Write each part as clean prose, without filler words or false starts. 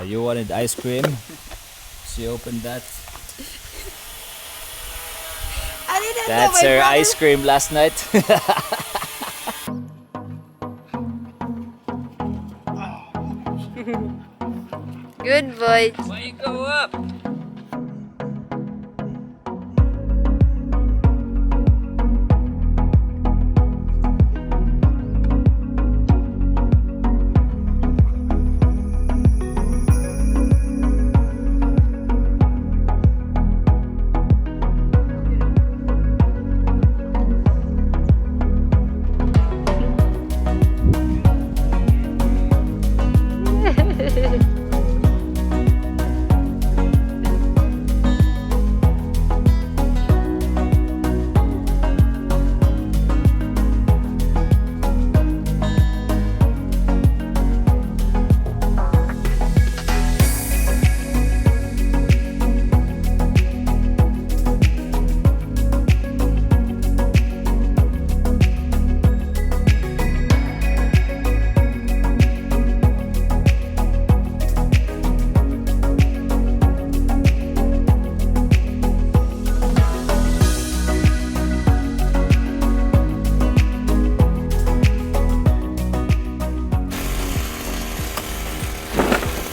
You wanted ice cream. She opened that. I didn't That's know my her brother. ice cream last night. Good boy. Why you go up?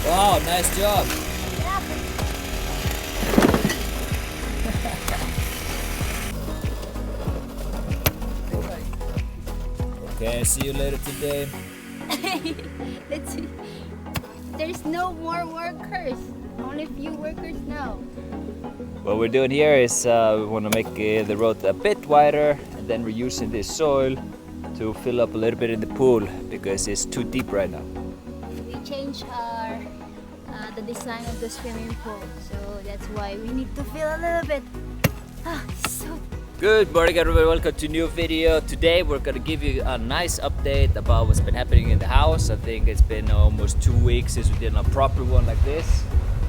Wow, nice job. Okay, see you later today. Let's see. There's no more workers. Only few workers now. What we're doing here is we want to make the road a bit wider, and then we're using this soil to fill up a little bit in the pool because it's too deep right now. We changed our the design of the swimming pool, so that's why we need to fill a little bit. So Good morning everybody, welcome to a new video. Today we're going to give you a nice update about what's been happening in the house. I think it's been almost 2 weeks since we did a proper one like this.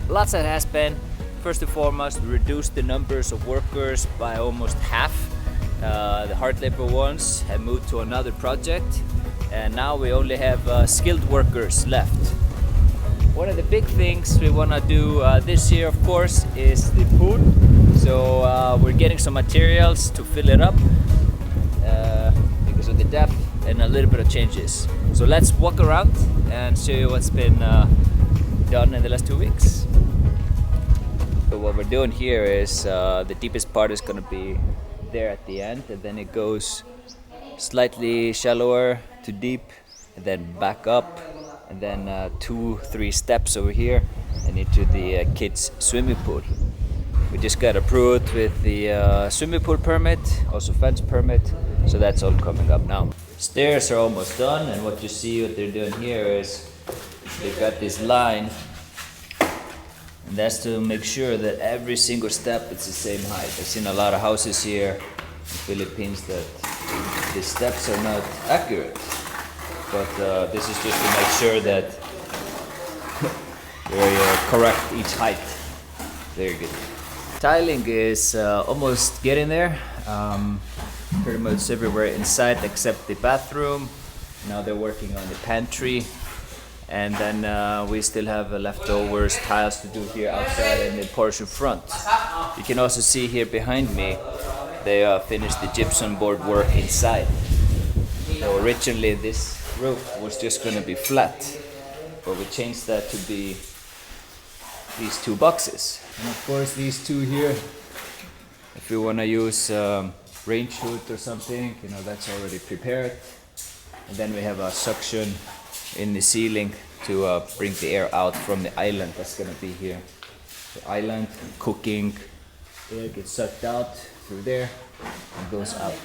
Lots that has been. First and foremost, we reduced the numbers of workers by almost half. The hard labor ones have moved to another project, and now we only have skilled workers left. One of the big things we want to do this year, of course, is the pool. So we're getting some materials to fill it up because of the depth and a little bit of changes. So let's walk around and show you what's been done in the last 2 weeks. So what we're doing here is the deepest part is going to be there at the end, and then it goes slightly shallower to deep, and then back up, and then 2-3 steps over here and into the kids swimming pool. We just got approved with the swimming pool permit, also fence permit, so that's all coming up now. Stairs are almost done, and what you see what they're doing here is they've got this line, and that's to make sure that every single step is the same height. I've seen a lot of houses here in Philippines that the steps are not accurate, but this is just to make sure that you're correct each height. Very good. Tiling is almost getting there. Pretty much everywhere inside except the bathroom. Now they're working on the pantry, and then we still have leftovers tiles to do here outside and the portion front. You can also see here behind me they finished the gypsum board work inside. So originally this roof was just going to be flat, but we changed that to be these two boxes. And of course these two here, if you want to use rain chute or something, you know, that's already prepared. And then we have a suction in the ceiling to bring the air out from the island that's going to be here. The island, cooking, air gets sucked out through there and goes out.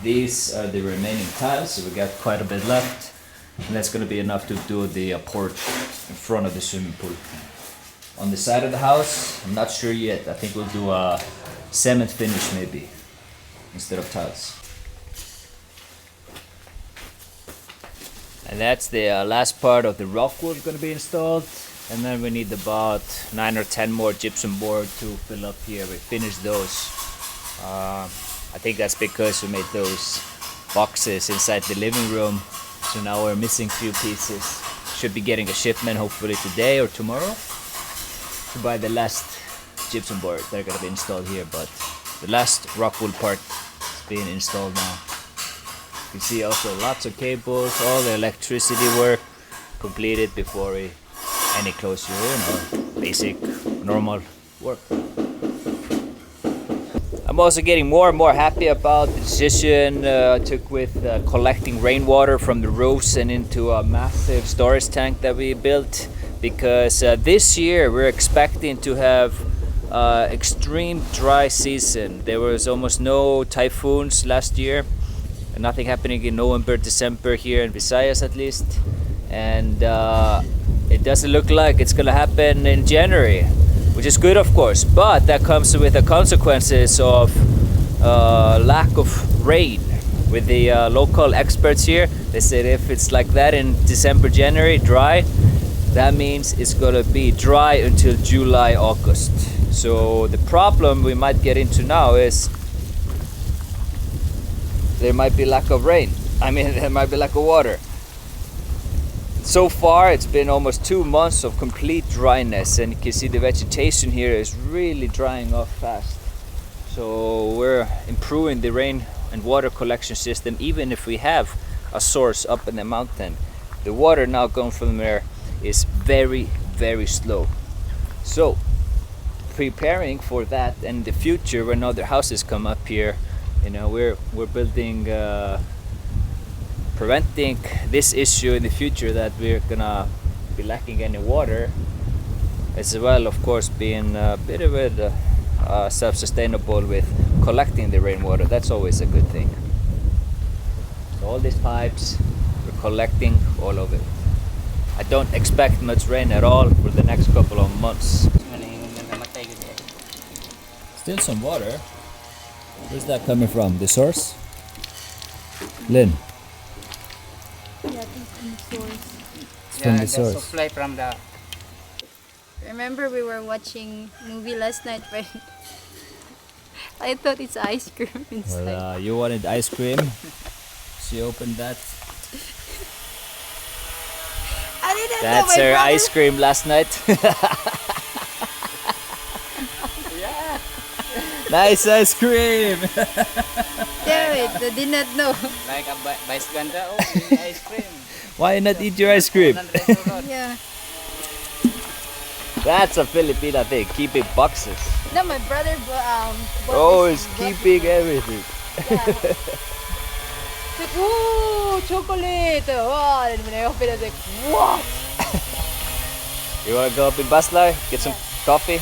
These are the remaining tiles, so we got quite a bit left, and that's going to be enough to do the porch in front of the swimming pool. On the side of the house, I'm not sure yet. I think we'll do a cement finish maybe instead of tiles. And that's the last part of the rough wood going to be installed, and then we need about 9 or 10 more gypsum board to fill up here. We finished those. I think that's because we made those boxes inside the living room. So now we're missing a few pieces. Should be getting a shipment hopefully today or tomorrow to buy the last gypsum board. They're gonna be installed here, but the last rock wool part is being installed now. You can see also lots of cables, all the electricity work completed before any closure, basic normal work. I'm also getting more and more happy about the decision I took with collecting rainwater from the roofs and into a massive storage tank that we built, because this year we're expecting to have extreme dry season. There was almost no typhoons last year, and nothing happening in November, December here in Visayas at least, and it doesn't look like it's gonna happen in January, which is good of course, but that comes with the consequences of lack of rain. With the local experts here, they said if it's like that in December, January, dry, that means it's gonna be dry until July, August. So the problem we might get into now is there might be lack of rain. I mean, there might be lack of water. So far it's been almost 2 months of complete dryness, and you can see the vegetation here is really drying off fast. So we're improving the rain and water collection system. Even if we have a source up in the mountain, the water now going from there is very, very slow. So preparing for that in the future when other houses come up here, we're building preventing this issue in the future, that we're gonna be lacking any water, as well of course being a bit of it self-sustainable with collecting the rainwater. That's always a good thing. So all these pipes, we're collecting all of it. I don't expect much rain at all for the next couple of months. Still some water. Where's that coming from? The source? Lynn? Yeah, it's from the source. It's from the source. Supply from the. Remember we were watching movie last night, right? I thought it's ice cream inside. Well, you wanted ice cream. She opened that. I didn't know That's my her brother. ice cream last night. Yeah. Nice ice cream. Damn it, I did not know. Like a vice ganda oh, ice cream. Why not eat your ice cream? Yeah. That's a Filipina thing, keeping boxes. No, my brother Oh, bought it's this- keeping everything. Yeah. Like, ooh, chocolate! Wow! And when I opened it, I was like, what? You wanna go up in Baslar, get some coffee? I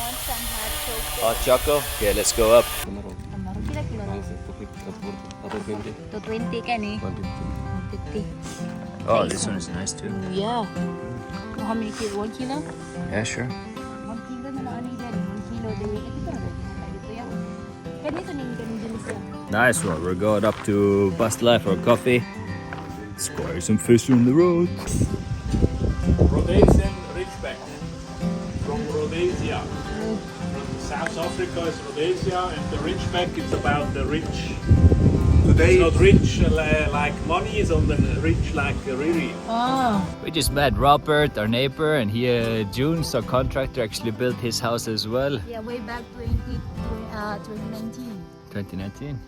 want some hot chocolate. Hot choco? Okay, let's go up. Amaro pila kilo na? 220 kan eh? 150. Oh, this one is nice too. Yeah. How many kilo? 1 kilo? Yeah, sure. 1 kilo na lang dyan. 1 kilo. Dito na. Dito yan. Ganito na yung ganito siya. Nice one. We're going up to Baslar for coffee. Squire some fish on the road. Rhodesian Ridgeback from Rhodesia. From South Africa is Rhodesia, and the Ridgeback is about the rich. It's not rich like money, is on the rich like Riri. Oh. We just met Robert, our neighbor, and June, our contractor, actually built his house as well. Yeah, way back 2019. 2019.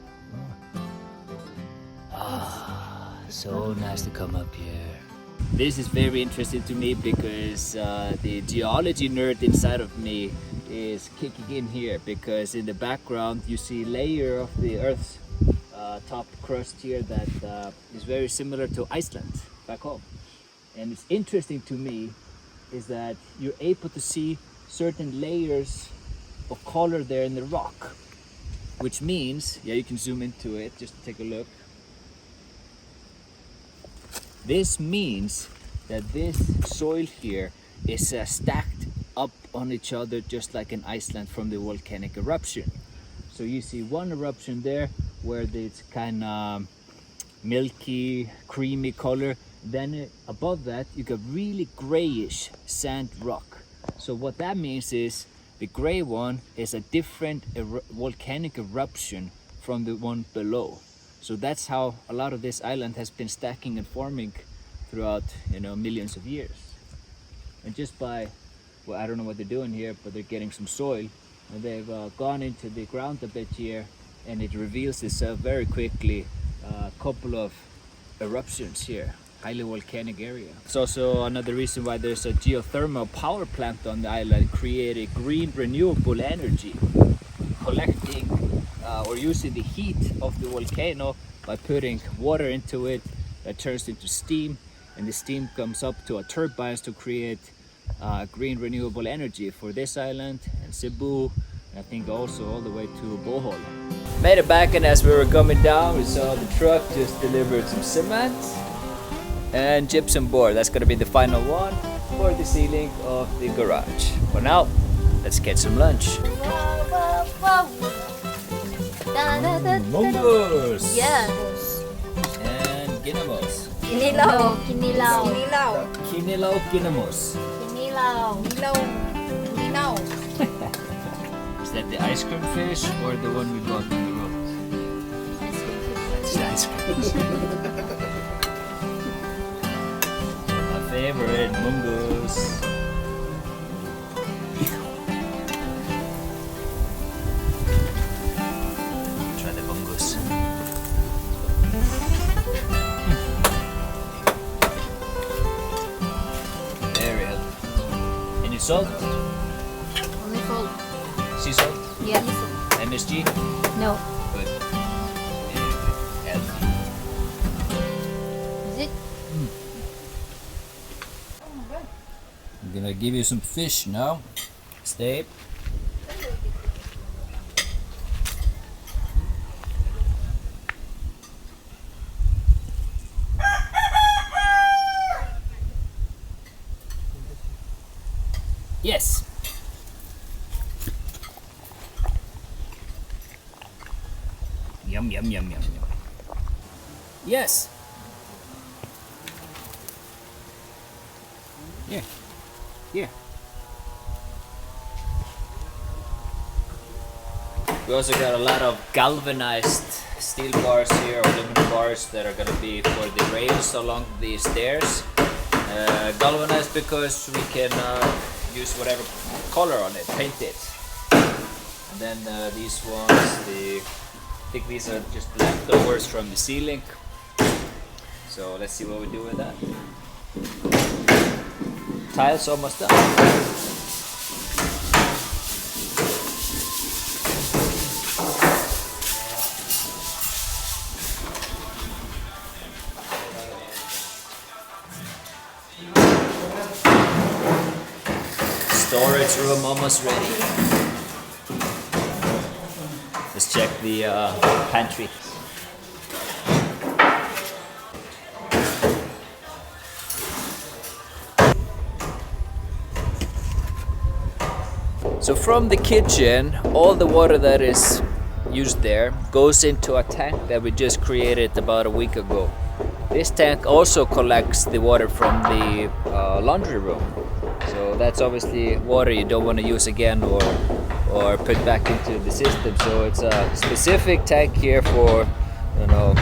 So nice to come up here. This is very interesting to me because the geology nerd inside of me is kicking in here, because in the background you see layer of the Earth's top crust here that is very similar to Iceland back home. And it's interesting to me is that you're able to see certain layers of color there in the rock, which means, yeah, you can zoom into it just to take a look. This means that this soil here is stacked up on each other just like in Iceland from the volcanic eruption. So you see one eruption there where it's kind of milky, creamy color. Then above that you got really grayish sand rock. So what that means is the gray one is a different volcanic eruption from the one below. So that's how a lot of this island has been stacking and forming throughout, you know, millions of years. And just by, well, I don't know what they're doing here, but they're getting some soil, and they've gone into the ground a bit here, and it reveals itself very quickly. A couple of eruptions here, highly volcanic area. It's also another reason why there's a geothermal power plant on the island, creating green renewable energy, collecting or using the heat of the volcano by putting water into it that turns into steam, and the steam comes up to a turbines to create green renewable energy for this island and Cebu, and I think also all the way to Bohol. Made it back, and as we were coming down we saw the truck just delivered some cement and gypsum board. That's gonna be the final one for the ceiling of the garage. For now, let's get some lunch. Mungus! Yes. And ginamos. Kinilaw. Kinilaw. Kinilaw ginamos. Kinilaw. Kinilaw. Is that the ice cream fish or the one we bought on the road? That's the ice cream. My favorite, mungus. Try the mungus. Very healthy. Any salt? Only salt. Sea salt? Yes. MSG? No. Good. Healthy. Is it? I'm gonna give you some fish now. Stay. Yes. Yum, yum, yum, yum, yum. Yes. Yeah. Yeah. We also got a lot of galvanized steel bars here, aluminum bars that are gonna be for the rails along the stairs. Galvanized because we can use whatever color on it, paint it. And then these ones, I think these are just leftovers from the ceiling. So let's see what we do with that. Tiles almost done. Storage room almost ready. Let's check the pantry. So from the kitchen, all the water that is used there goes into a tank that we just created about a week ago. This tank also collects the water from the laundry room. So that's obviously water you don't want to use again or put back into the system. So it's a specific tank here for, you know,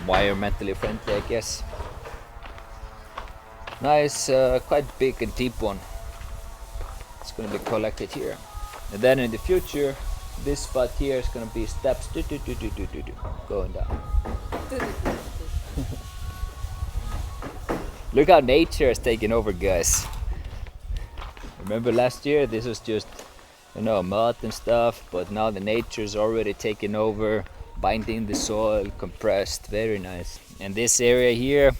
environmentally friendly, I guess. Nice, quite big and deep one. It's going to be collected here. And then in the future, this spot here is going to be steps going down. Look how nature is taking over, guys. Remember last year, this was just, you know, mud and stuff, but now the nature's already taken over, binding the soil, compressed, very nice. And this area here,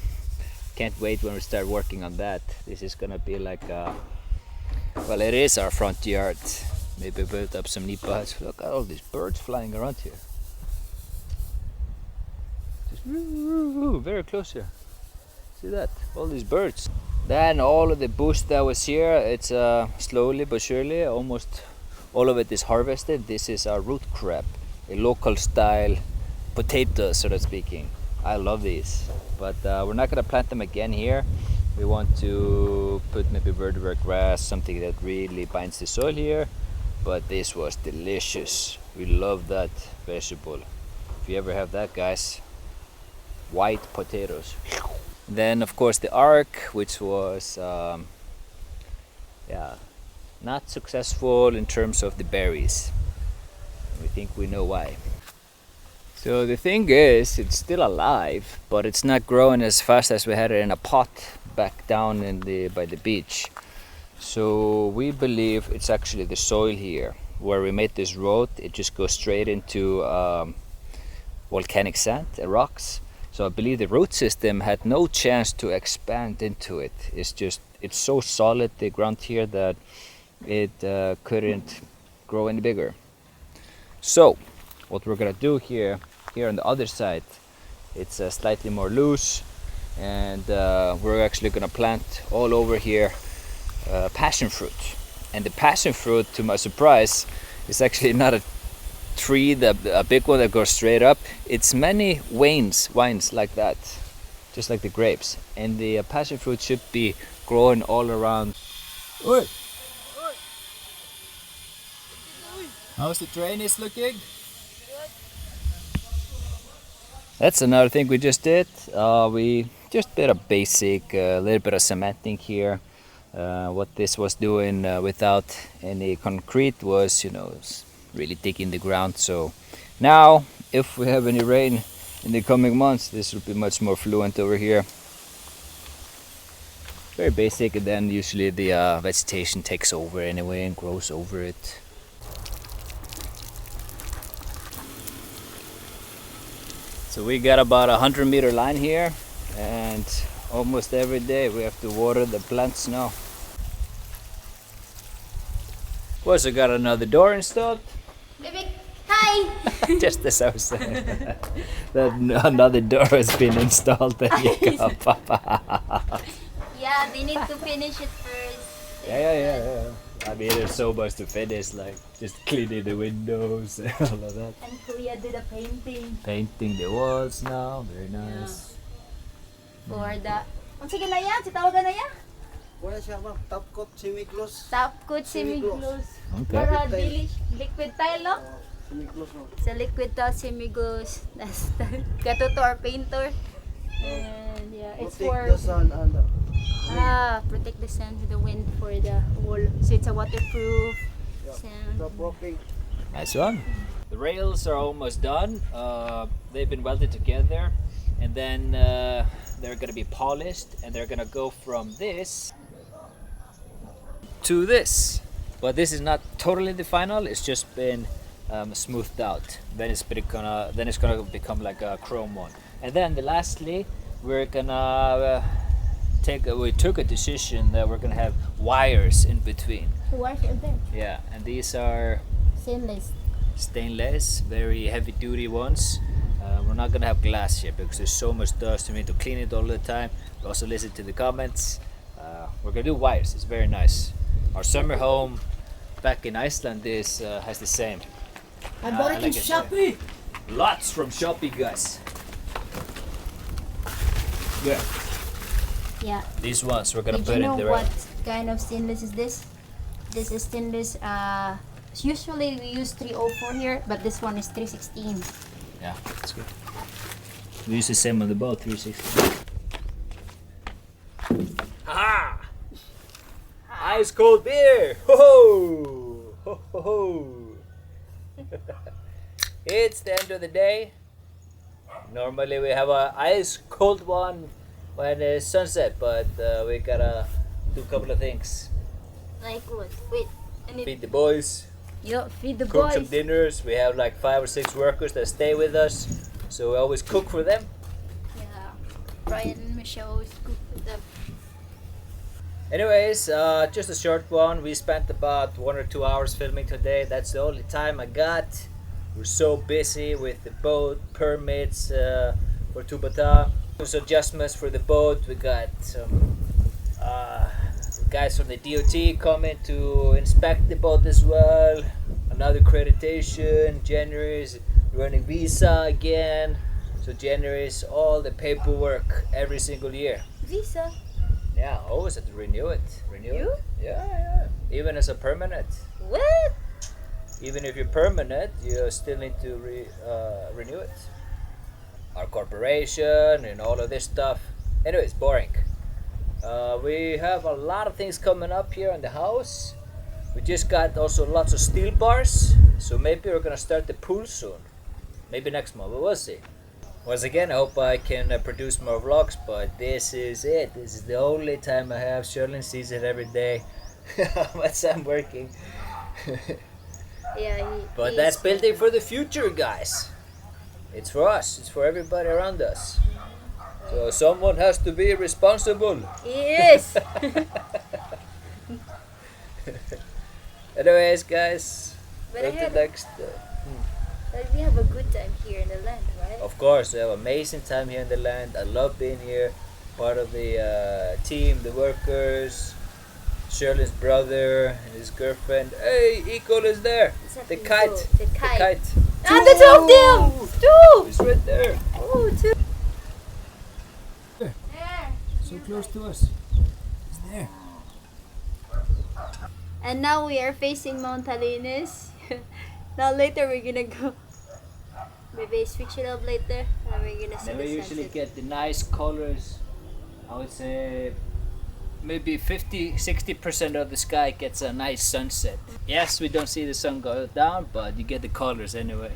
can't wait when we start working on that. This is gonna be like a, well, it is our front yard. Maybe build up some nipas. Look at all these birds flying around here. Just very close here. See that? All these birds. Then all of the bush that was here, it's slowly but surely, almost all of it is harvested. This is our root crab, a local style potato, sort of speaking. I love these, but we're not gonna plant them again here. We want to put maybe vertebrate grass, something that really binds the soil here. But this was delicious. We love that vegetable. If you ever have that, guys, white potatoes. Then of course the arc, which was yeah, not successful in terms of the berries. We think we know why. So the thing is, it's still alive, but it's not growing as fast as we had it in a pot back down in by the beach. So we believe it's actually the soil here. Where we made this road, it just goes straight into volcanic sand, rocks. So I believe the root system had no chance to expand into it. It's so solid, the ground here, that it couldn't grow any bigger. So what we're gonna do here on the other side, it's slightly more loose, and we're actually gonna plant all over here passion fruit. And the passion fruit, to my surprise, is actually not a tree, a big one that goes straight up. It's many vines like that, just like the grapes. And the passion fruit should be growing all around. Oi. How's the drainage looking? That's another thing we just did. We just did a basic, little bit of cementing here. What this was doing without any concrete was, really digging the ground. So now, if we have any rain in the coming months, this will be much more fluent over here. Very basic, and then usually the vegetation takes over anyway and grows over it. So we got about 100-meter line here, and almost every day we have to water the plants now. We also got another door installed. Baby, hi! Just as I was saying, that another door has been installed. There you go. Yeah, they need to finish it first. Yeah. I mean, there's so much to finish, like just cleaning the windows and all of that. And Kuya did the painting. Painting the walls now, very nice. For the... sige na yan, sitawagan na yan. Wala siya ma'am, top coat semi-gloss. Top coat semi-gloss. Okay. Para liquid tile, no? Semi-gloss no. Sa liquid tile semi-gloss. That's the gato to our painter. And yeah, it's Protect for the sun and protect the sun to the wind for the wall. So it's a waterproof. the propping. Nice one. The rails are almost done. They've been welded together, and then they're gonna be polished, and they're gonna go from this to this. But this is not totally the final. It's just been smoothed out. Then it's gonna become like a chrome one. And then lastly, we're gonna we took a decision that we're gonna have wires in between. Wires in there. Yeah, and these are stainless, very heavy duty ones. We're not gonna have glass here because there's so much dust. We need to clean it all the time. We also listen to the comments. We're gonna do wires. It's very nice. Our summer home back in Iceland has the same. I bought it in like Shopee. Lots from Shopee, guys. Yeah. Yeah. These ones we're gonna Did put you know in the what kind of stainless is this? This is stainless. Usually we use 304 here, but this one is 316. Yeah, that's good. We use the same on the boat, 360. Haha! Ice cold beer! Ho ho! Ho ho ho! It's the end of the day. Normally we have a ice cold one when it's sunset, but we gotta do a couple of things. Like what? Wait. Feed the boys, Yo, feed the cook some boys. dinners. We have like 5 or 6 workers that stay with us, so we always cook for them. Yeah. Brian and Michelle always cook with them. Anyways, just a short one. We spent about 1 or 2 hours filming today. That's the only time I got. We're so busy with the boat, permits for Tubata. There's adjustments for the boat. We got some guys from the DOT coming to inspect the boat as well. Another accreditation. January is running visa again. So January is all the paperwork every single year. Visa. Yeah, always have to renew it. You? Yeah. Even as a permanent. What? Even if you're permanent, you still need to renew it. Our corporation and all of this stuff. Anyways, boring. We have a lot of things coming up here in the house. We just got also lots of steel bars, so maybe we're gonna start the pool soon. Maybe next month, but we'll see. Once again, I hope I can produce more vlogs, but this is it. This is the only time I have. Sherlyn sees it every day. But I'm working. Yeah, But that's building for the future, guys. It's for us. It's for everybody around us. So someone has to be responsible. Yes. Anyways, guys, But until next. But we have a good time here in the land, right? Of course, we have an amazing time here in the land. I love being here, part of the team, the workers. Shirley's brother and his girlfriend. Hey, Eagle is there. Is that The Eagle? kite. The kite. The kite. Ah, the two of them! Two! It's right there. Oh, two. There. There. So close to us. It's there. And now we are facing Mount Halinis. Now later we're gonna go. Maybe switch it up later. And we're gonna see Then we the usually sunset. get the nice colors. I would say maybe 50-60% of the sky gets a nice sunset. Yes, we don't see the sun go down, but you get the colors anyway.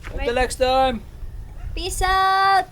Until Right. next time. Peace out!